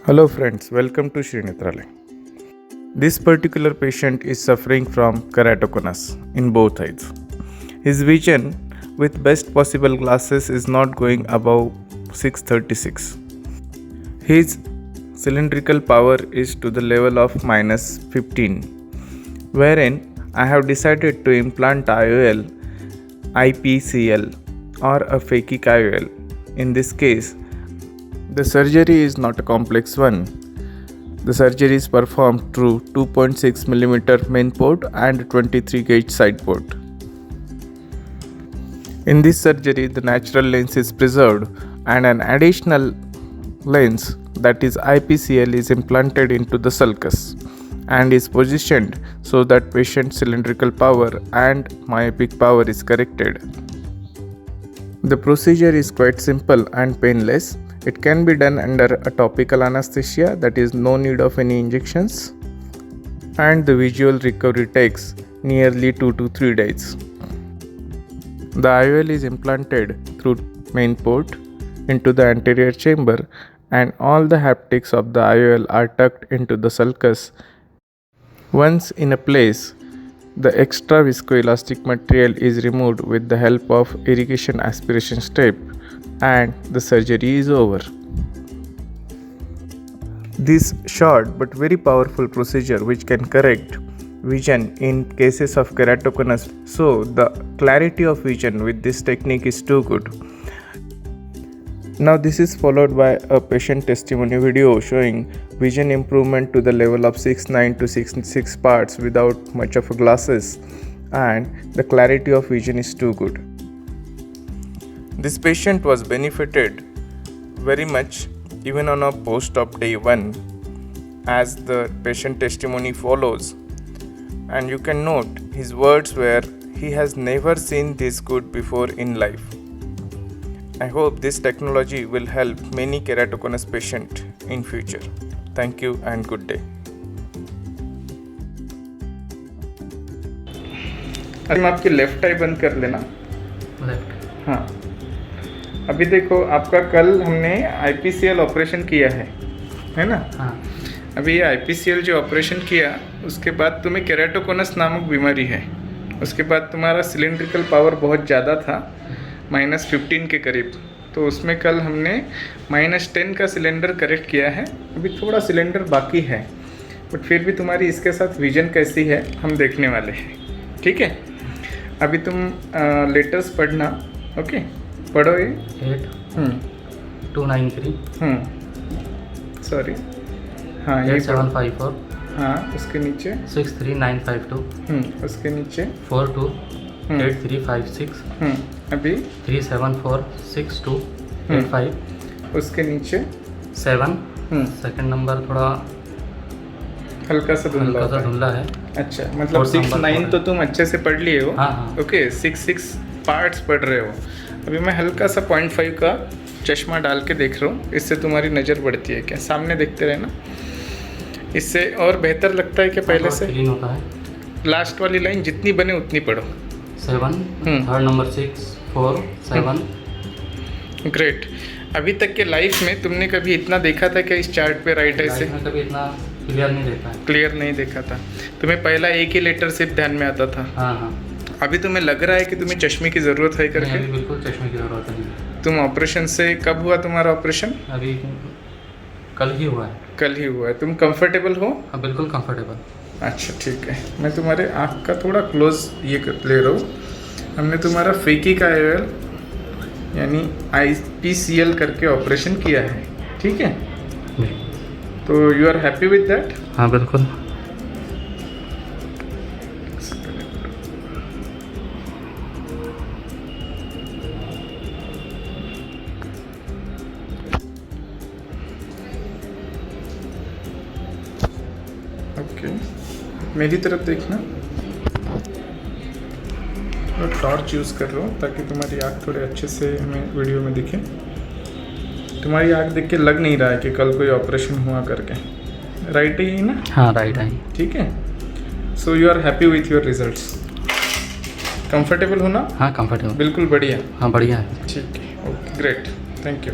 Hello friends, welcome to Shri Netralaya. This particular patient is suffering from keratoconus in both eyes. His vision with best possible glasses is not going above 636. His cylindrical power is to the level of -15, wherein I have decided to implant IOL, IPCL or a phakic IOL. In this case, the surgery is not a complex one. The surgery is performed through 2.6 mm main port and 23 gauge side port. In this surgery, the natural lens is preserved and an additional lens, that is IPCL, is implanted into the sulcus and is positioned so that patient's cylindrical power and myopic power is corrected. The procedure is quite simple and painless. It can be done under a topical anesthesia, that is no need of any injections, and the visual recovery takes nearly 2 to 3 days. The IOL is implanted through main port into the anterior chamber and all the haptics of the IOL are tucked into the sulcus. Once in a place, the extra viscoelastic material is removed with the help of irrigation aspiration step and the surgery is over. This short but very powerful procedure which can correct vision in cases of keratoconus, so the clarity of vision with this technique is too good. Now this is followed by a patient testimony video showing vision improvement to the level of 6.9 to 6.6 parts without much of glasses, and the clarity of vision is too good. This patient was benefited very much even on a post-op day 1, as the patient testimony follows, and you can note his words were, he has never seen this good before in life. I hope this technology will help many keratoconus patients in future. Thank you and good day. अब आपकी left आई बंद कर लेना। Left. हाँ, अभी देखो आपका कल हमने IPCL ऑपरेशन किया है ना? हाँ। अभी ये IPCL जो ऑपरेशन किया उसके बाद तुम्हें केराटोकोनस नामक बीमारी है। उसके बाद तुम्हारा सिलेंड्रिकल पावर बहुत ज़्यादा था, -15 के करीब। तो उसमें कल हमने -10 का सिलेंडर करेक्ट किया है। अभी थोड़ा सिलेंडर बाकी है, बट फिर भी तुम्हारी इसके साथ विजन कैसी है हम देखने वाले हैं। ठीक है, अभी तुम लेटर्स पढ़ना। ओके, पढ़ो ये 8293 सॉरी, हाँ ये 8754 हाँ, उसके नीचे 63952 उसके नीचे 428356 अभी 3746285 उसके नीचे 7 सेकंड नंबर थोड़ा हल्का सा धुंधला है। अच्छा, मतलब 6-9 तो तुम अच्छे से पढ़ लिए हो। हाँ। ओके, 6 पार्ट्स पढ़ रहे हो। अभी मैं हल्का सा 0.5 का चश्मा डाल के देख रहा हूँ, इससे तुम्हारी नज़र बढ़ती है क्या? सामने देखते रहना, इससे और बेहतर लगता है क्या पहले से? क्लीन होता है। लास्ट वाली लाइन जितनी बने उतनी पढ़ो। 7 थर्ड नंबर 6 4 7। ग्रेट। अभी तक के लाइफ में तुमने कभी इतना देखा था क्या इस चार्ट पे राइट ऐसे? कभी इतना क्लियर नहीं देखा है। क्लियर नहीं देखा था। तुम्हें पहला एक ही लेटर सिर्फ ध्यान में आता था। हाँ। अभी तुम्हें लग रहा है कि तुम्हें चश्मे की ज़रूरत है करके? अभी बिल्कुल चश्मे की ज़रूरत नहीं। तुम ऑपरेशन से कब हुआ तुम्हारा ऑपरेशन? अभी कल ही हुआ है। कल ही हुआ है। तुम कंफर्टेबल हो? हाँ, बिल्कुल कंफर्टेबल। अच्छा ठीक है, मैं तुम्हारे आँख का थोड़ा क्लोज ये ले रहा हूँ। हमने तुम्हारा फेकिक IOL यानी IPCL करके ऑपरेशन किया है, ठीक है? तो you are happy with that? हाँ बिल्कुल। ओके, मेरी तरफ देखना। मैं टॉर्च यूज़ कर रहा हूँ ताकि तुम्हारी आँख थोड़े अच्छे से हमें वीडियो में दिखे। तुम्हारी आँख देख के लग नहीं रहा है कि कल कोई ऑपरेशन हुआ करके। राइट ही है ना? हाँ राइट है। ठीक है, so you are happy with your results? Comfortable हो ना? हाँ कंफर्टेबल। बिल्कुल बढ़िया। हाँ बढ़िया है। ठीक है, ओके ग्रेट, थैंक यू।